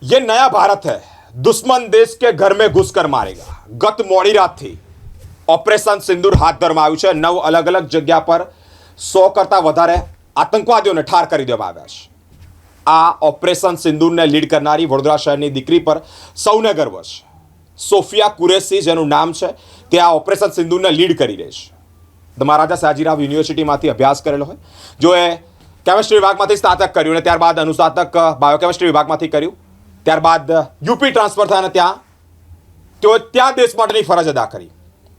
ये नया भारत है, दुश्मन देश के घर में घुसकर मारेगा। गत मोड़ी रातથી ઓપરેશન સિંદૂર હાથ ધરવામાં આવ્યું છે। 9 અલગ અલગ જગ્યા પર 100 કરતાં વધારે આતંકવાદીઓને ઠાર કરી દેવામાં આવ્યા છે। આ ઓપરેશન સિંદૂરને લીડ કરનારી વડોદરા શહેરની દીકરી પર સૌને ગર્વ છે। સોફિયા કુરેશી જેનું નામ છે તે આ ઓપરેશન સિંદૂરને લીડ કરી રહી છે। મહારાજા સયાજીરાવ યુનિવર્સિટીમાંથી અભ્યાસ કરેલો હોય, જોએ કેમિસ્ટ્રી વિભાગમાંથી સ્નાતક કર્યું અને ત્યારબાદ અનુસ્નાતક બાયોકેમિસ્ટ્રી વિભાગમાંથી કર્યું। ત્યારબાદ યુપી ટ્રાન્સફર થયા અને ત્યાં દેશ માટેની ફરજ અદા કરી।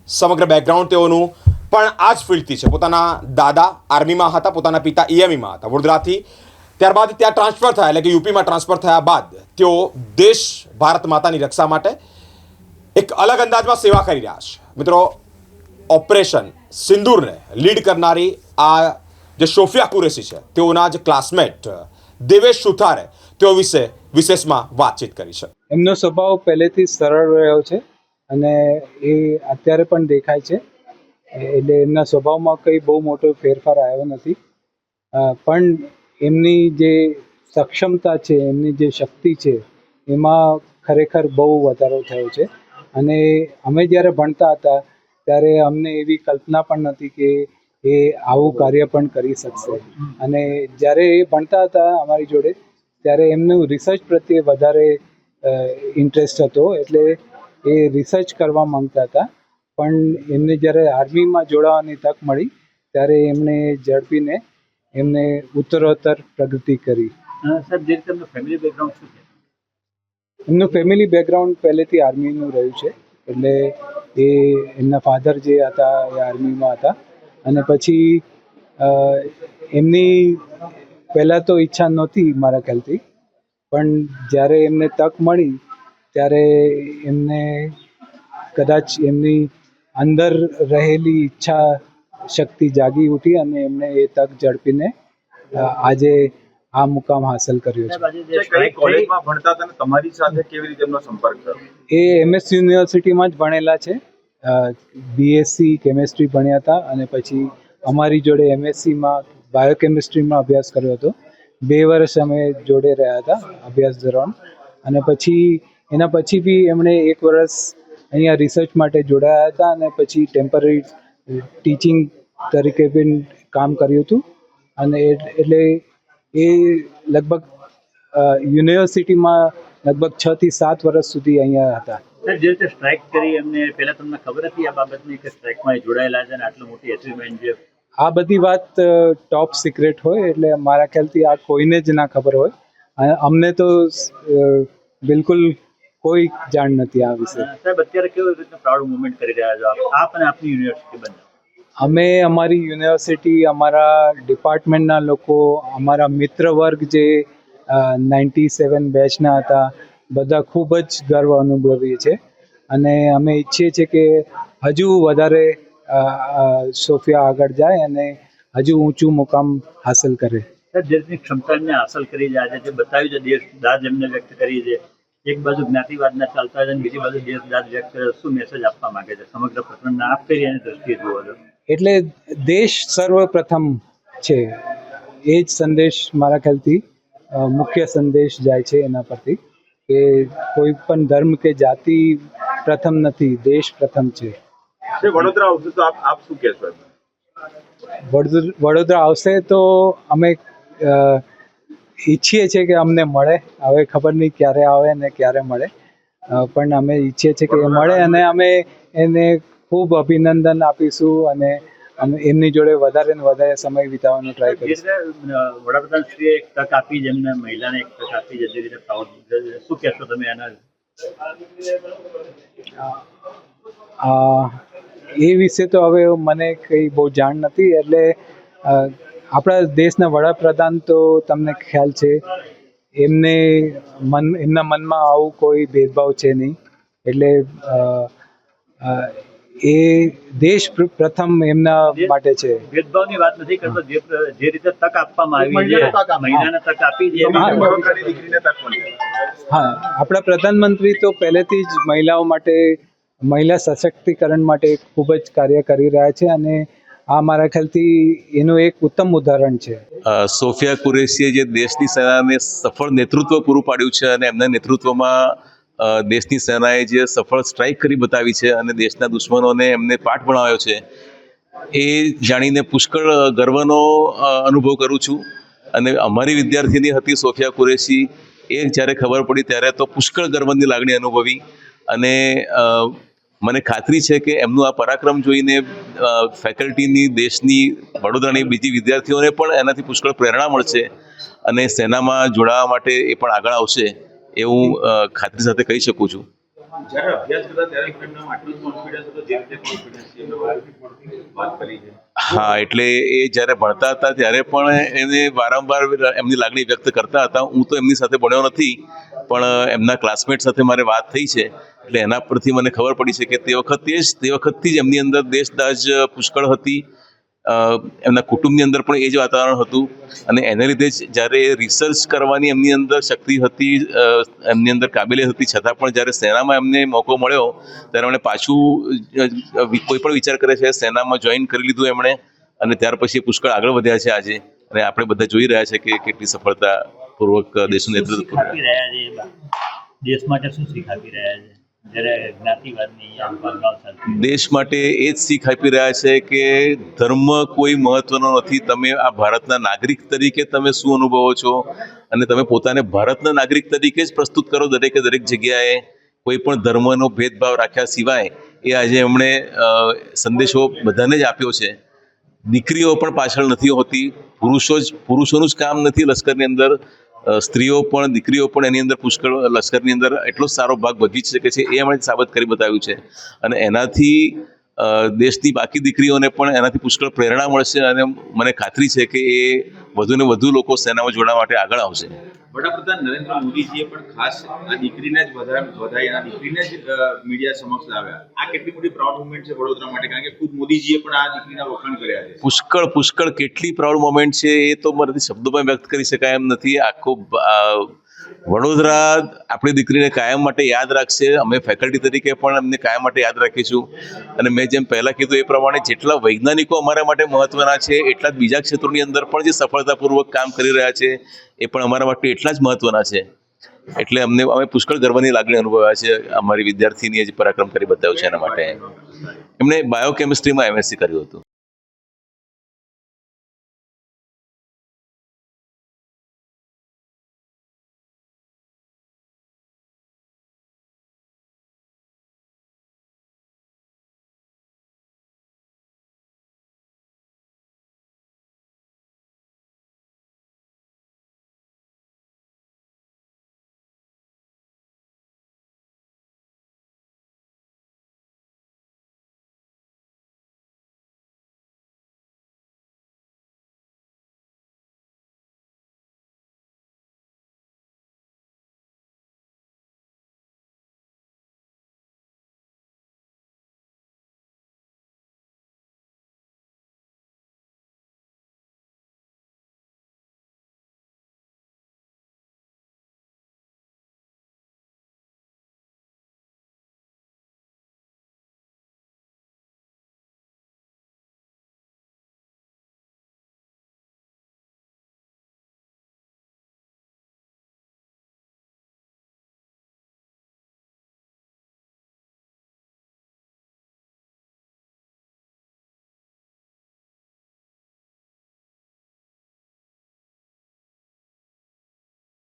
સમગ્ર બેકગ્રાઉન્ડ તેઓનું પણ આ જ ફિલ્ડથી છે। પોતાના દાદા આર્મીમાં હતા, પોતાના પિતા ઈએમઈમાં હતા વડોદરાથી। ત્યારબાદ ત્યાં ટ્રાન્સફર થયા એટલે કે યુપીમાં ટ્રાન્સફર થયા બાદ તેઓ દેશ ભારત માતાની રક્ષા માટે એક અલગ અંદાજમાં સેવા કરી રહ્યા છે। મિત્રો, ઓપરેશન સિંદૂરને લીડ કરનારી આ જે સોફિયા કુરેશી છે તેઓના જ ક્લાસમેટ દેવેશ સુથારે તેઓ વિશે વિશેષમાં વાતચીત કરી છે। એમનો સ્વભાવ પહેલેથી સરળ રહ્યો છે અને એ અત્યારે પણ દેખાય છે, એટલે એમના સ્વભાવમાં કંઈ બહુ મોટો ફેરફાર આવ્યો નથી। પણ એમની જે સક્ષમતા છે, એમની જે શક્તિ છે, એમાં ખરેખર બહુ વધારો થયો છે। અને અમે જ્યારે ભણતા હતા ત્યારે અમને એવી કલ્પના પણ નથી કે એ આવું કાર્ય પણ કરી શકશે। અને જ્યારે એ ભણતા હતા અમારી જોડે ત્યારે એમનું રિસર્ચ પ્રત્યે વધારે ઇન્ટરેસ્ટ હતો, એટલે એ રિસર્ચ કરવા માંગતા હતા। પણ એમને જ્યારે આર્મીમાં જોડાવાની તક મળી ત્યારે એમણે ઝડપીને એમને ઉત્તરોત્તર પ્રગતિ કરી। સાહેબ, જે રીતે એમનું ફેમિલી બેકગ્રાઉન્ડ શું છે? એમનું ફેમિલી બેકગ્રાઉન્ડ પહેલેથી આર્મીનું રહ્યું છે, એટલે એમના ફાધર જે હતા એ આર્મીમાં હતા। અને પછી એમની પહેલાં તો ઈચ્છા નહોતી મારા ખ્યાલથી, પણ જ્યારે એમને તક મળી ત્યારે એમને કદાચ એમની અંદર રહેલી ઈચ્છા શક્તિ જાગી ઉઠી અને એમણે એ તક ઝડપીને આજે આ મુકામ હાંસલ કર્યો છે। કોલેજમાં ભણતા હતા અને તમારી સાથે કેવી રીતે એમનો સંપર્ક થયો? એ એમએસ યુનિવર્સિટીમાં જ ભણેલા છે, બીએસસી કેમેસ્ટ્રી ભણ્યા હતા અને પછી અમારી જોડે એમએસસીમાં બાયોકેમિસ્ટ્રીમાં અભ્યાસ કર્યો હતો। 2 વર્ષ અમે જોડે રહ્યા હતા અભ્યાસ દરમિયાન, અને પછી એના પછી બી એમણે 1 વર્ષ અહીંયા રિસર્ચ માટે જોડાયા હતા અને પછી ટેમ્પરરી ટીચિંગ તરીકે પણ કામ કર્યું હતું। અને એટલે એ લગભગ યુનિવર્સિટીમાં લગભગ 6 થી 7 વર્ષ સુધી અહીંયા હતા। જે રીતે સ્ટ્રાઇક કરી એમને પહેલા તમને ખબર હતી આ બાબતની કે સ્ટ્રાઇકમાં એ જોડાયેલા છે અને આટલું મોટી અચીવમેન્ટ છે? આ બધી વાત ટોપ સિક્રેટ હોય, એટલે મારા ખ્યાલથી આ કોઈને જ ના ખબર હોય। અને અમને તો બિલકુલ કોઈ જાણ નથી આ વિશે। સાહેબ, અત્યારે કેવી રીતના પ્રાઉડ મુવમેન્ટ કરી રહ્યા છો આપ અને આપની યુનિવર્સિટી બંને? અમે અમારી યુનિવર્સિટી, અમારા ડિપાર્ટમેન્ટના લોકો, અમારા મિત્ર વર્ગ જે 97 બેચના હતા, બધા ખૂબ જ ગર્વ અનુભવીએ છીએ અને અમે ઈચ્છીએ છીએ કે હજુ વધારે સોફિયા આગળ જાય અને હજુ ઊંચું મુકામ હાંસલ કરે। સાહેબ, જે રીતની ક્ષમતા એમને હાંસલ કરી છે, આજે જે બતાવ્યું છે, દેશ દાદ એમને વ્યક્ત કરી છે, એક બાજુ જ્ઞાતિવાદના ચાલતા હોય અને બીજી બાજુ દેશ દાદ વ્યક્ત કરે, શું મેસેજ આપવા માંગે છે સમગ્ર પ્રકરણને આપ કરી એની દ્રષ્ટિએ જુઓ છો? એટલે દેશ સર્વપ્રથમ છે, એ જ સંદેશ મારા ખ્યાલથી મુખ્ય સંદેશ જાય છે એના પરથી, કે કોઈ પણ ધર્મ કે જાતિ પ્રથમ નથી, દેશ પ્રથમ છે। વડોદરા આવશે તો આપ શું કહેશો? વડોદરા આવશે તો અમે ઈચ્છીએ છીએ કે અમને મળે। હવે ખબર નહીં ક્યારે આવે ને ક્યારે મળે, પણ અમે ઈચ્છીએ છીએ કે એ મળે અને અમે એને ખૂબ અભિનંદન આપીશું અને અમે એમની જોડે વધારે ને વધારે સમય વિતાવવાનો ટ્રાય કરીશું। વડાપ્રધાન શ્રીએ એક તક આપી, જેમને મહિલાને એક તક આપી, જે રીતે પ્રાઉડ, શું કહેશો તમે એના? એ વિશે તો હવે મને કંઈ બહુ જાણ નથી। એટલે આપણા દેશના વડાપ્રધાન તો તમને ખ્યાલ છે, એમના મનમાં આવું કોઈ ભેદભાવ છે નહીં, એટલે એ દેશ પ્રથમ એમના માટે છે। ભેદભાવની વાત નથી કરતો, જે રીતે તક આપવામાં આવી છે, મહિલાને તક આપી છે, હા, આપણા પ્રધાનમંત્રી તો પહેલેથી જ મહિલાઓ માટે, મહિલા સશક્તિકરણ માટે ખૂબ જ કાર્ય કરી રહ્યા છે અને આ મારા ખ્યાલથી એનું એક ઉત્તમ ઉદાહરણ છે. સોફિયા કુરેશીએ જે દેશની સેનાને સફળ નેતૃત્વ પૂરું પાડ્યું છે અને એમના નેતૃત્વમાં દેશની સેનાએ જે સફળ સ્ટ્રાઇક કરી બતાવી છે અને દેશના દુશ્મનોને એમને પાઠ ભણાવ્યો છે, એ જાણીને પુષ્કળ ગર્વનો અનુભવ કરું છું. અને અમારી વિદ્યાર્થીની હતી સોફિયા કુરેશી, એ જ્યારે ખબર પડી ત્યારે તો પુષ્કળ ગર્વની લાગણી અનુભવી. અને મને ખાતરી છે કે એમનું આ પરાક્રમ જોઈને ફેકલ્ટીની, દેશની, વડોદરાની બીજી વિદ્યાર્થીઓને પણ એનાથી પુષ્કળ પ્રેરણા મળશે અને સેનામાં જોડાવા માટે એ પણ આગળ આવશે એવું ખાતરી સાથે કહી શકું છું. જ્યારે અભ્યાસ કરતા ત્યારે પણ એમનામાં આટલું જ કોન્ફિડન્સ હતો જે રીતે કોન્ફિડન્સ છે એમને વાત કરી છે. હા, એટલે એ જ્યારે ભણતા હતા ત્યારે પણ એને વારંવાર એમની લાગણી વ્યક્ત કરતા હતા. હું તો એમની સાથે ભણ્યો નથી, પણ એમના ક્લાસમેટ સાથે મારે વાત થઈ છે, એટલે એના પરથી મને ખબર પડી છે કે તે વખતથી જ એમની અંદર દેશદાઝ પુષ્કળ હતી. એમના કુટુંબની અંદર પણ એ જ વાતાવરણ હતું અને એને લીધે જ જ્યારે રિસર્ચ કરવાની એમની અંદર શક્તિ હતી, એમની અંદર કાબિલિયત હતી, છતાં પણ જ્યારે સેનામાં એમને મોકો મળ્યો ત્યારે એમણે પાછું કોઈ પણ વિચાર કરે છે સેનામાં જોઈન કરી લીધું એમણે, અને ત્યાર પછી પુષ્કળ આગળ વધ્યા છે આજે. અને આપણે બધા જોઈ રહ્યા છે કે કેટલી સફળતાપૂર્વક દેશનું નેતૃત્વ કરી આપી રહ્યા છે. દેશ માટે શું શીખ આપી રહ્યા છે જ્યારે જ્ઞાતિવાદની આ ભાવનાઓ ચાલતી? દેશ માટે એ જ શીખ આપી રહ્યા છે કે ધર્મ કોઈ મહત્વનો નથી. તમે આ ભારતના નાગરિક તરીકે તમે શું અનુભવો છો અને તમે પોતાને ભારતના નાગરિક તરીકે જ પ્રસ્તુત કરો દરેકે દરેક જગ્યાએ, કોઈ પણ ધર્મનો ભેદભાવ રાખ્યા સિવાય. એ આજે એમણે સંદેશો બધાને જ આપ્યો છે. દીકરીઓ પણ પાછળ નથી હોતી, પુરુષોનું જ કામ નથી લશ્કરની અંદર, સ્ત્રીઓ પણ, દીકરીઓ પણ એની અંદર પુષ્કળ લશ્કરની અંદર એટલો સારો ભાગ ભજવી શકે છે, એ એમણે સાબિત કરી બતાવ્યું છે. અને એનાથી દેશની બાકી દીકરીઓને પણ એનાથી પુષ્કળ પ્રેરણા મળશે અને મને ખાતરી છે કે એ વધુને વધુ લોકો સેનામાં જોડાવા માટે આગળ આવશે. વડાપ્રધાન નરેન્દ્ર મોદીજીએ પણ ખાસ આ દીકરીને જ વધારી અને દીકરીને જ મીડિયા સમક્ષ લાવ્યા. આ કેટલી મોટી પ્રાઉડ મુવમેન્ટ છે વડોદરા માટે, કારણ કે ખુદ મોદીજીએ પણ આ દીકરીના વખાણ કર્યા છે. પુષ્કળ કેટલી પ્રાઉડ મોમેન્ટ છે એ તો મારાથી શબ્દોમાં વ્યક્ત કરી શકાય એમ નથી. આખો વડોદરા આપણી દીકરીને કાયમ માટે યાદ રાખશે. અમે ફેકલ્ટી તરીકે પણ એમને કાયમ માટે યાદ રાખીશું. અને મેં જેમ પહેલાં કીધું એ પ્રમાણે જેટલા વૈજ્ઞાનિકો અમારા માટે મહત્વના છે, એટલા જ બીજા ક્ષેત્રોની અંદર પણ જે સફળતાપૂર્વક કામ કરી રહ્યા છે એ પણ અમારા માટે એટલા જ મહત્વના છે. એટલે અમે પુષ્કળ ગર્વની લાગણી અનુભવ્યા છે અમારી વિદ્યાર્થીનીએ જે પરાક્રમ કરી બતાવ્યું છે એના માટે. એમણે બાયોકેમિસ્ટ્રીમાં MSc કર્યું હતું.